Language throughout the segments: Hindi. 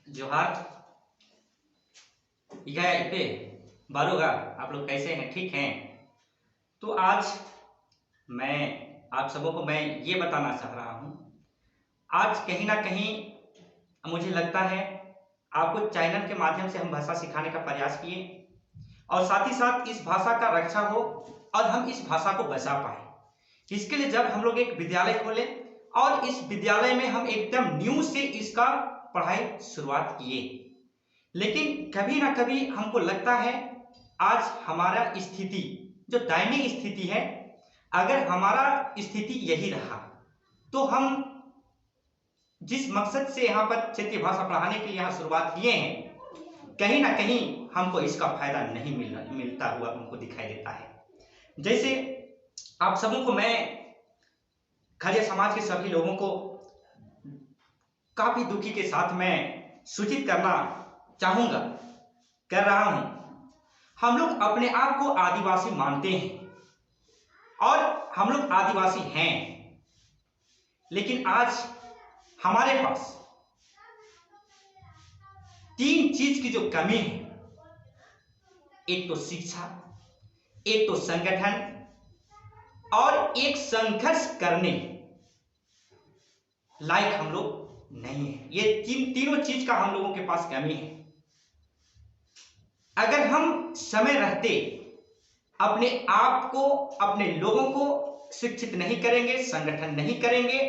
जोहार। यह पे बारूगा, आप लोग कैसे हैं? ठीक हैं? तो आज मैं आप सबों को मैं ये बताना चाह रहा हूँ। आज कहीं ना कहीं मुझे लगता है आपको चैनल के माध्यम से हम भाषा सिखाने का प्रयास किए और साथ ही साथ इस भाषा का रक्षा हो और हम इस भाषा को बचा पाए। इसके लिए जब हम लोग एक विद्यालय खोले और इस विद्यालय में हम एकदम न्यू से इसका पढ़ाई शुरुआत किए, लेकिन कभी ना कभी हमको लगता है आज हमारा स्थिति जो दयनीय स्थिति है, अगर हमारा स्थिति यही रहा तो हम जिस मकसद से यहाँ पर क्षेत्रीय भाषा पढ़ाने के लिए यहाँ शुरुआत किए हैं, कहीं ना कहीं हमको इसका फायदा नहीं मिलता हुआ हमको दिखाई देता है। जैसे आप सबों को मैं खड़िया समाज के सभी लोगों को काफी दुखी के साथ मैं सूचित करना चाहूंगा, कर रहा हूं। हम लोग अपने आप को आदिवासी मानते हैं और हम लोग आदिवासी हैं, लेकिन आज हमारे पास तीन चीज की जो कमी है, एक तो शिक्षा, एक तो संगठन और एक संघर्ष करने लायक हम लोग नहीं है। ये तीनों चीज का हम लोगों के पास कमी है। अगर हम समय रहते अपने आप को, अपने लोगों को शिक्षित नहीं करेंगे, संगठन नहीं करेंगे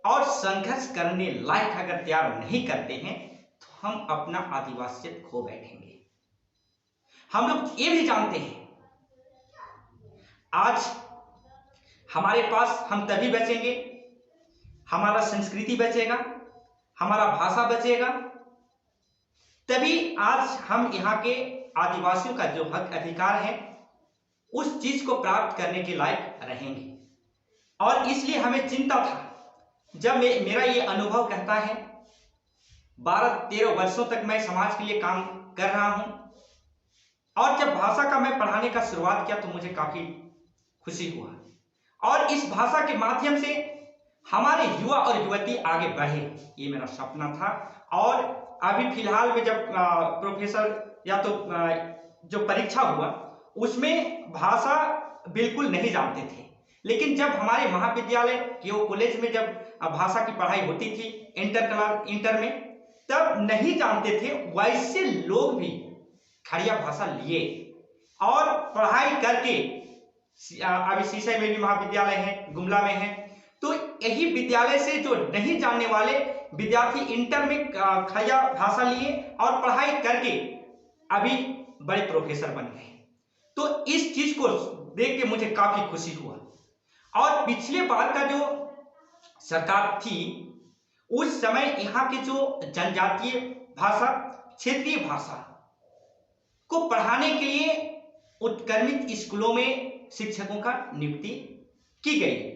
और संघर्ष करने लायक अगर तैयार नहीं करते हैं, तो हम अपना आदिवासियत खो बैठेंगे। हम लोग ये भी जानते हैं आज हमारे पास हम तभी बचेंगे, हमारा संस्कृति बचेगा, हमारा भाषा बचेगा, तभी आज हम यहाँ के आदिवासियों का जो हक अधिकार है उस चीज को प्राप्त करने के लायक रहेंगे। और इसलिए हमें चिंता था, जब मेरा ये अनुभव कहता है 12-13 वर्षों तक मैं समाज के लिए काम कर रहा हूं और जब भाषा का मैं पढ़ाने का शुरुआत किया तो मुझे काफी खुशी हुआ और इस भाषा के माध्यम से हमारे युवा और युवती आगे बढ़े, ये मेरा सपना था। और अभी फिलहाल में जब प्रोफेसर या तो जो परीक्षा हुआ उसमें भाषा बिल्कुल नहीं जानते थे, लेकिन जब हमारे महाविद्यालय केओ कॉलेज में जब भाषा की पढ़ाई होती थी इंटर में, तब नहीं जानते थे, वैसे लोग भी खड़िया भाषा लिए और पढ़ाई करके अभी सीसई में भी महाविद्यालय है, गुमला में है, तो यही विद्यालय से जो नहीं जानने वाले विद्यार्थी इंटर में खड़िया भाषा लिए और पढ़ाई करके अभी बड़े प्रोफेसर बन गए। तो इस चीज को देख के मुझे काफी खुशी हुआ। और पिछले बार का जो सरकार थी उस समय यहाँ के जो जनजातीय भाषा, क्षेत्रीय भाषा को पढ़ाने के लिए उत्क्रमित स्कूलों में शिक्षकों का नियुक्ति की गई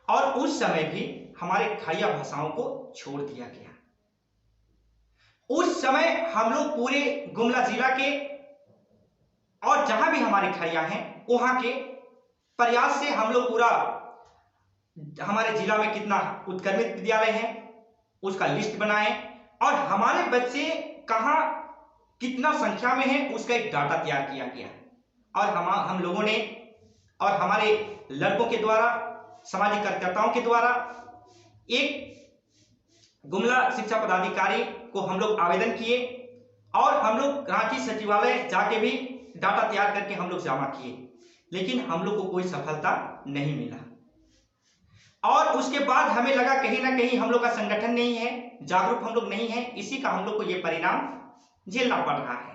और उस समय भी हमारे खड़िया भाषाओं को छोड़ दिया गया। उस समय हम लोग पूरे गुमला जिला के और जहां भी हमारे खड़िया हैं वहां के प्रयास से हम लोग पूरा हमारे जिला में कितना उत्क्रमित विद्यालय है उसका लिस्ट बनाए और हमारे बच्चे कहां कितना संख्या में है उसका एक डाटा तैयार किया गया और हम लोगों ने और हमारे लड़कों के द्वारा, सामाजिक कार्यकर्ताओं के द्वारा एक गुमला शिक्षा पदाधिकारी को हम लोग आवेदन किए और हम लोग रांची सचिवालय जाके भी डाटा तैयार करके हम लोग जमा किए, लेकिन हम लोग को कोई सफलता नहीं मिला। और उसके बाद हमें लगा कहीं ना कहीं हम लोग का संगठन नहीं है, जागरूक हम लोग नहीं है, इसी का हम लोग को ये परिणाम झेलना पड़ रहा है।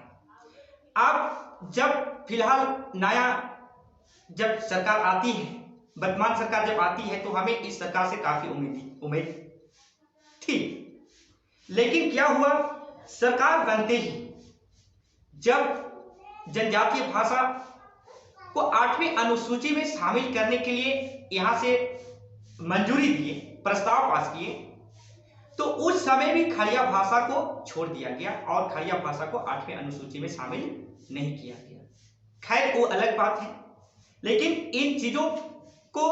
अब जब फिलहाल नया जब सरकार आती है, वर्तमान सरकार जब आती है, तो हमें इस सरकार से काफी उम्मीद थी, लेकिन क्या हुआ, सरकार बनते ही जब जनजातीय भाषा को 8वीं अनुसूची में शामिल करने के लिए यहां से मंजूरी दिए, प्रस्ताव पास किए, तो उस समय भी खड़िया भाषा को छोड़ दिया गया और खड़िया भाषा को 8वीं अनुसूची में शामिल नहीं किया गया। खैर वो अलग बात है, लेकिन इन चीजों को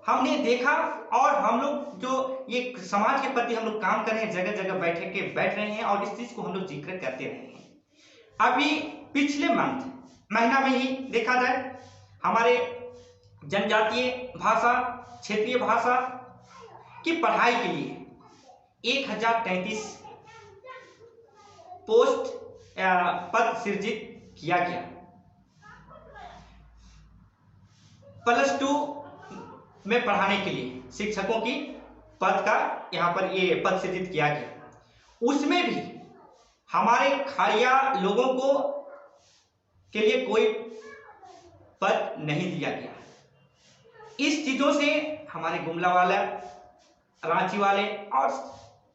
हमने देखा और हम लोग जो ये समाज के प्रति हम लोग काम कर रहे हैं, जगह जगह बैठ रहे हैं और इस चीज को हम लोग जिक्र करते रहे हैं। अभी पिछले महीना में ही देखा जाए, हमारे जनजातीय भाषा, क्षेत्रीय भाषा की पढ़ाई के लिए 1033 पोस्ट पद सृजित किया गया। +2 में पढ़ाने के लिए शिक्षकों की पद का यहाँ पर ये पद सृजित किया गया। उसमें भी हमारे खाड़िया लोगों को के लिए कोई पद नहीं दिया गया। इस चीजों से हमारे गुमला वाला, रांची वाले और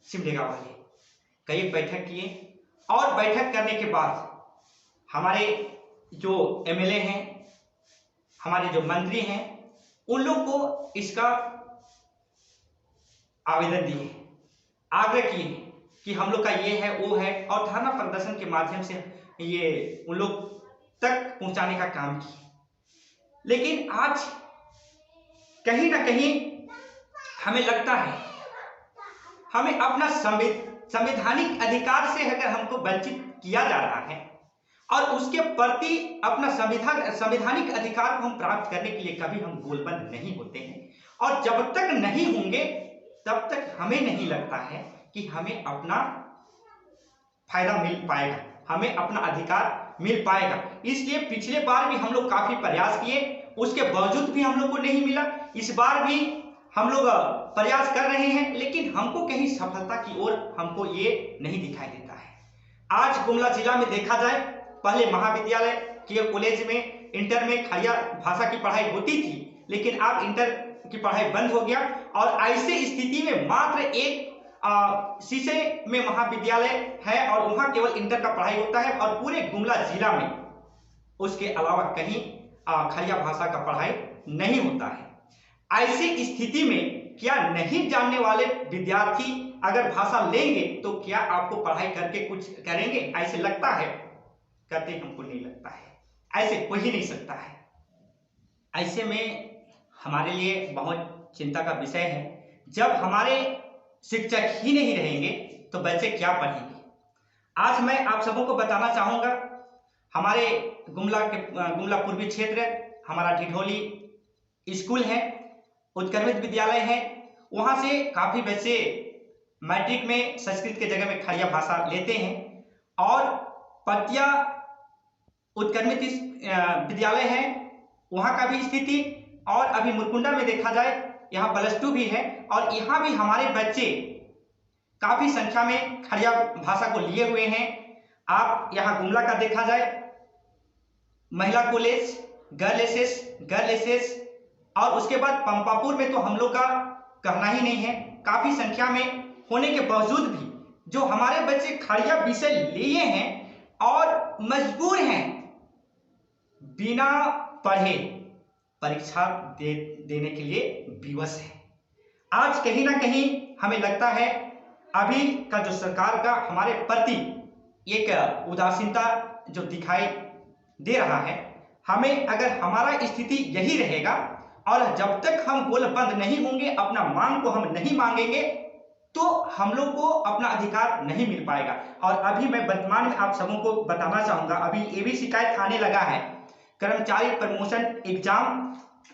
सिमडेगा वाले कई बैठक किए और बैठक करने के बाद हमारे जो एमएलए हैं, हमारे जो मंत्री हैं, उन लोग को इसका आवेदन दिए, आग्रह किए कि हम लोग का ये है वो है, और धरना प्रदर्शन के माध्यम से ये उन लोग तक पहुंचाने का काम किए। लेकिन आज कहीं ना कहीं हमें लगता है हमें अपना संवैधानिक अधिकार से अगर हमको वंचित किया जा रहा है और उसके प्रति अपना संवैधानिक अधिकार को हम प्राप्त करने के लिए कभी हम गोलबंद नहीं होते हैं, और जब तक नहीं होंगे तब तक हमें नहीं लगता है कि हमें अपना फायदा मिल पाएगा, हमें अपना अधिकार मिल पाएगा। इसलिए पिछले बार भी हम लोग काफी प्रयास किए, उसके बावजूद भी हम लोग को नहीं मिला। इस बार भी हम लोग प्रयास कर रहे हैं, लेकिन हमको कहीं सफलता की ओर हमको ये नहीं दिखाई देता है। आज गुमला जिला में देखा जाए, पहले महाविद्यालय के कॉलेज में इंटर में खाड़िया भाषा की पढ़ाई होती थी, लेकिन अब इंटर की पढ़ाई बंद हो गया और ऐसे स्थिति में मात्र एक शीशे में महाविद्यालय है और वहां केवल इंटर का पढ़ाई होता है और पूरे गुमला जिला में उसके अलावा कहीं खाड़िया भाषा का पढ़ाई नहीं होता है। ऐसी स्थिति में क्या नहीं जानने वाले विद्यार्थी अगर भाषा लेंगे तो क्या आपको पढ़ाई करके कुछ करेंगे? ऐसे लगता है? कहते हमको नहीं लगता है, ऐसे हो ही नहीं सकता है। ऐसे में हमारे लिए बहुत चिंता का विषय है, जब हमारे शिक्षक ही नहीं रहेंगे तो बच्चे क्या पढ़ेंगे। आज मैं आप सबों को बताना चाहूंगा, हमारे गुमला पूर्वी क्षेत्र, हमारा ढिढोली स्कूल है, उत्क्रमित विद्यालय है, वहां से काफी बच्चे मैट्रिक में संस्कृत के जगह में खाड़िया भाषा लेते हैं, और पतिया उत्क्रमित विद्यालय है, वहां का भी स्थिति, और अभी मुरकुंडा में देखा जाए यहाँ +2 भी है, और यहाँ भी हमारे बच्चे काफी संख्या में खाड़िया भाषा को लिए हुए हैं। आप यहाँ गुमला का देखा जाए, महिला कॉलेज, गर्ल एसएस, और उसके बाद पंपापुर में तो हम लोग का कहना ही नहीं है। काफी संख्या में होने के बावजूद भी जो हमारे बच्चे खाड़िया विषय लिए हैं और मजबूर हैं बिना पढ़े परीक्षा देने के लिए विवश है। आज कहीं ना कहीं हमें लगता है अभी का जो सरकार का हमारे प्रति एक उदासीनता जो दिखाई दे रहा है, हमें अगर हमारा स्थिति यही रहेगा और जब तक हम गोलबंद नहीं होंगे, अपना मांग को हम नहीं मांगेंगे, तो हम लोग को अपना अधिकार नहीं मिल पाएगा। और अभी मैं वर्तमान में आप सबों को बताना चाहूंगा, अभी ये भी शिकायत आने लगा है, कर्मचारी प्रमोशन एग्जाम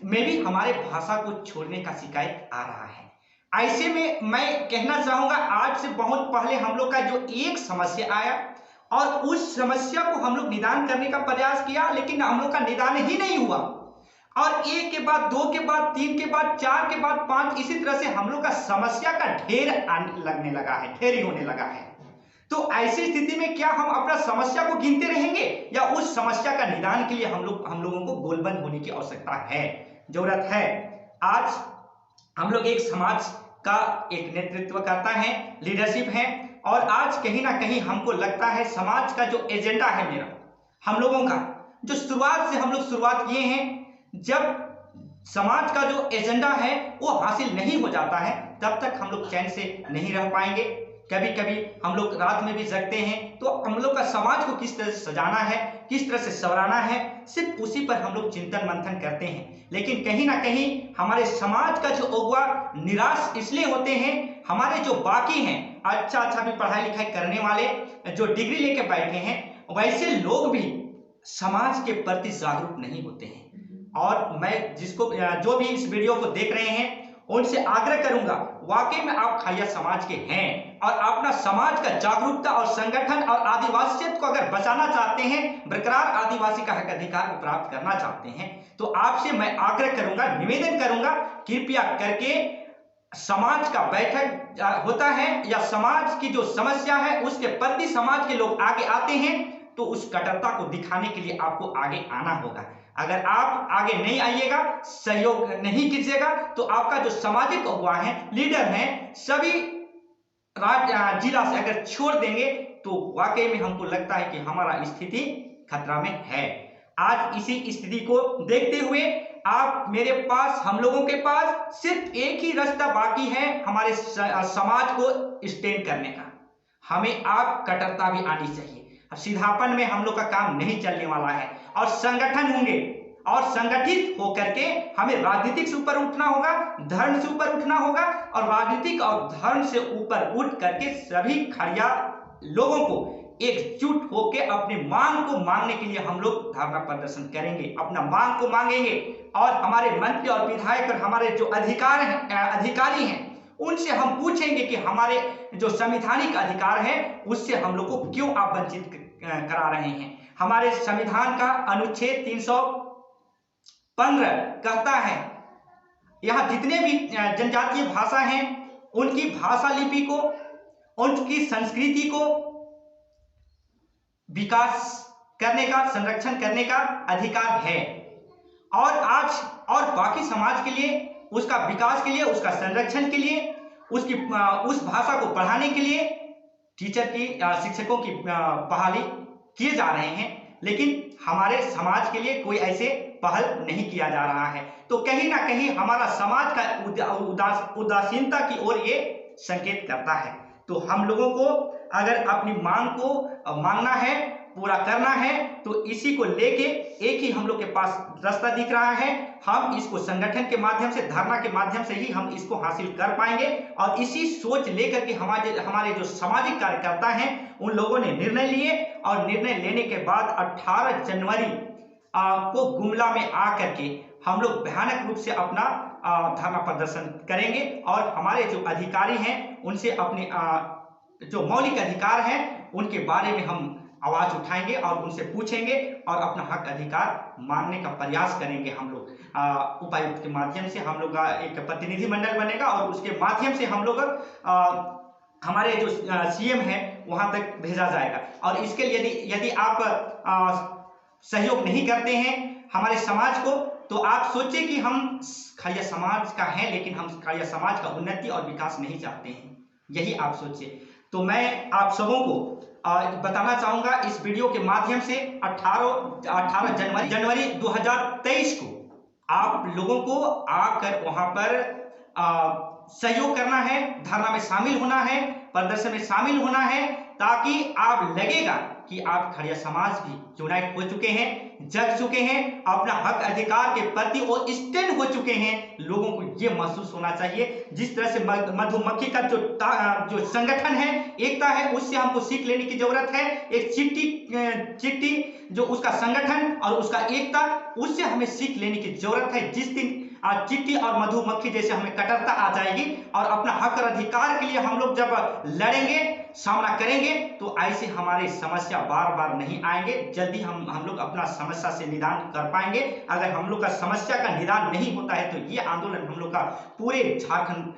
में भी हमारे भाषा को छोड़ने का शिकायत आ रहा है। ऐसे में मैं कहना चाहूंगा, आज से बहुत पहले हम लोग का जो एक समस्या आया और उस समस्या को हम लोग निदान करने का प्रयास किया, लेकिन हम लोग का निदान ही नहीं हुआ, और 1 के बाद 2 के बाद 3 के बाद 4 के बाद 5, इसी तरह से हम लोग का समस्या का ढेर लगने लगा है, ढेर ही होने लगा है। तो ऐसी स्थिति में क्या हम अपना समस्या को गिनते रहेंगे, या उस समस्या का निदान के लिए हम लोगों को गोलबंद होने की आवश्यकता है, जरूरत है। आज हम लोग एक समाज का एक नेतृत्व करता है, लीडरशिप है, और आज कहीं ना कहीं हमको लगता है समाज का जो एजेंडा है मेरा, हम लोगों का जो शुरुआत से हम लोग शुरुआत किए हैं, जब समाज का जो एजेंडा है वो हासिल नहीं हो जाता है, तब तक हम लोग चैन से नहीं रह पाएंगे। कभी कभी हम लोग रात में भी जगते हैं, तो हम लोग का समाज को किस तरह से सजाना है, किस तरह से संवराना है, सिर्फ उसी पर हम लोग चिंतन मंथन करते हैं। लेकिन कहीं ना कहीं हमारे समाज का जो अगुआ निराश इसलिए होते हैं, हमारे जो बाकी हैं अच्छा अच्छा भी पढ़ाई लिखाई करने वाले, जो डिग्री लेके बैठे हैं, वैसे लोग भी समाज के प्रति जागरूक नहीं होते हैं। और मैं जो भी इस वीडियो को देख रहे हैं उनसे आग्रह करूंगा, वाकई में आप खड़िया समाज के हैं और अपना समाज का जागरूकता और संगठन और आदिवासियत को अगर बचाना चाहते हैं, बरकरार आदिवासी का हक अधिकार को प्राप्त करना चाहते हैं, तो आपसे मैं आग्रह करूंगा, निवेदन करूंगा, कृपया करके समाज का बैठक होता है या समाज की जो समस्या है उसके प्रति समाज के लोग आगे आते हैं, तो उस कट्टरता को दिखाने के लिए आपको आगे आना होगा। अगर आप आगे नहीं आइएगा, सहयोग नहीं कीजिएगा, तो आपका जो सामाजिक अगुवा है, लीडर हैं, सभी जिला से अगर छोड़ देंगे तो वाकई में हमको लगता है कि हमारा स्थिति खतरा में है। आज इसी स्थिति को देखते हुए आप मेरे पास, हम लोगों के पास सिर्फ एक ही रास्ता बाकी है हमारे समाज को स्टैंड करने का। हमें आप कट्टरता भी आनी चाहिए। सीधापन में हम लोग का काम नहीं चलने वाला है, और संगठन होंगे और संगठित होकर के हमें राजनीतिक से ऊपर उठना होगा, धर्म से ऊपर उठना होगा, और राजनीतिक और धर्म से ऊपर उठ करके सभी खड़िया लोगों को एकजुट होकर अपनी मांग को मांगने के लिए हम लोग धरना प्रदर्शन करेंगे, अपना मांग को मांगेंगे। और हमारे मंत्री और विधायक और हमारे जो अधिकारी हैं उनसे हम पूछेंगे कि हमारे जो संवैधानिक अधिकार है उससे हम लोग को क्यों आप वंचित करा रहे हैं। हमारे संविधान का अनुच्छेद 315 कहता है यहाँ जितने भी जनजातीय भाषा हैं उनकी भाषा लिपि को, उनकी संस्कृति को विकास करने का, संरक्षण करने का अधिकार है। और बाकी समाज के लिए, उसका विकास के लिए, उसका संरक्षण के लिए, उस भाषा को पढ़ाने के लिए शिक्षकों की बहाली किए जा रहे हैं, लेकिन हमारे समाज के लिए कोई ऐसे पहल नहीं किया जा रहा है। तो कहीं ना कहीं हमारा समाज का उदासीनता की ओर ये संकेत करता है। तो हम लोगों को अगर अपनी मांग को मांगना है, पूरा करना है, तो इसी को लेके एक ही हम लोग के पास रास्ता दिख रहा है। हम इसको संगठन के माध्यम से, धरना के माध्यम से ही हम इसको हासिल कर पाएंगे। और इसी सोच लेकर के हमारे जो सामाजिक कार्यकर्ता हैं उन लोगों ने निर्णय लिए, और निर्णय लेने के बाद 18 जनवरी को गुमला में आकर के हम लोग भयानक रूप से अपना धरना प्रदर्शन करेंगे। और हमारे जो अधिकारी हैं उनसे अपने जो मौलिक अधिकार हैं उनके बारे में हम आवाज उठाएंगे और उनसे पूछेंगे और अपना हक अधिकार मांगने का प्रयास करेंगे। हम लोग उपायुक्त के माध्यम से हम लोग का एक प्रतिनिधि मंडल बनेगा, और उसके माध्यम से हम लोग हमारे जो सीएम है वहां तक भेजा जाएगा। और इसके लिए यदि आप सहयोग नहीं करते हैं हमारे समाज को, तो आप सोचिए कि हम खड़िया समाज का है, लेकिन हम खड़िया समाज का उन्नति और विकास नहीं चाहते हैं, यही आप सोचिए। तो मैं आप सबों को बताना चाहूंगा इस वीडियो के माध्यम से 18 जनवरी 2023 को आप लोगों को आकर वहां पर सहयोग करना है, धरना में शामिल होना है, प्रदर्शन में शामिल होना है, ताकि आप लगेगा कि आप खड़िया समाज भी यूनाइट हो चुके हैं, जग चुके हैं, अपना हक अधिकार के प्रति और स्टैंड हो चुके हैं। लोगों को ये महसूस होना चाहिए, जिस तरह से मधुमक्खी का जो संगठन है, एकता है, उससे हमको सीख लेने की जरूरत है। एक चिट्ठी जो उसका संगठन और उसका एकता, उससे हमें सीख लेने की जरूरत है। जिस दिन चिट्ठी और मधुमक्खी जैसे हमें कट्टरता आ जाएगी और अपना हक और अधिकार के लिए हम लोग जब लड़ेंगे, सामना करेंगे, तो ऐसे हमारी समस्या बार बार नहीं आएंगे। जल्दी हम लोग अपना समस्या से निदान कर पाएंगे। अगर हम लोग का समस्या का निदान नहीं होता है तो ये आंदोलन हम लोग का पूरे झारखंड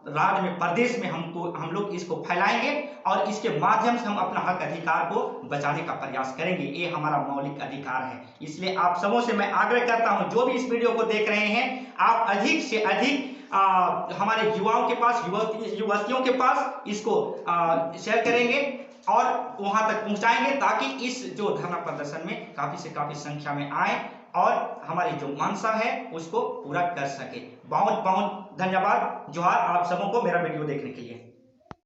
राज्य में, प्रदेश में हम लोग इसको फैलाएंगे, और इसके माध्यम से हम अपना हक अधिकार को बचाने का प्रयास करेंगे। ये हमारा मौलिक अधिकार है। इसलिए आप सबों से मैं आग्रह करता हूं, जो भी इस वीडियो को देख रहे हैं, आप अधिक से अधिक हमारे युवाओं के पास, युवतियों के पास इसको शेयर करेंगे और वहां तक पहुंचाएंगे, ताकि इस जो धरना प्रदर्शन में काफी से काफी संख्या में आए और हमारी जो मंशा है उसको पूरा कर सके। बहुत बहुत धन्यवाद। जोहार आप सबों को मेरा वीडियो देखने के लिए।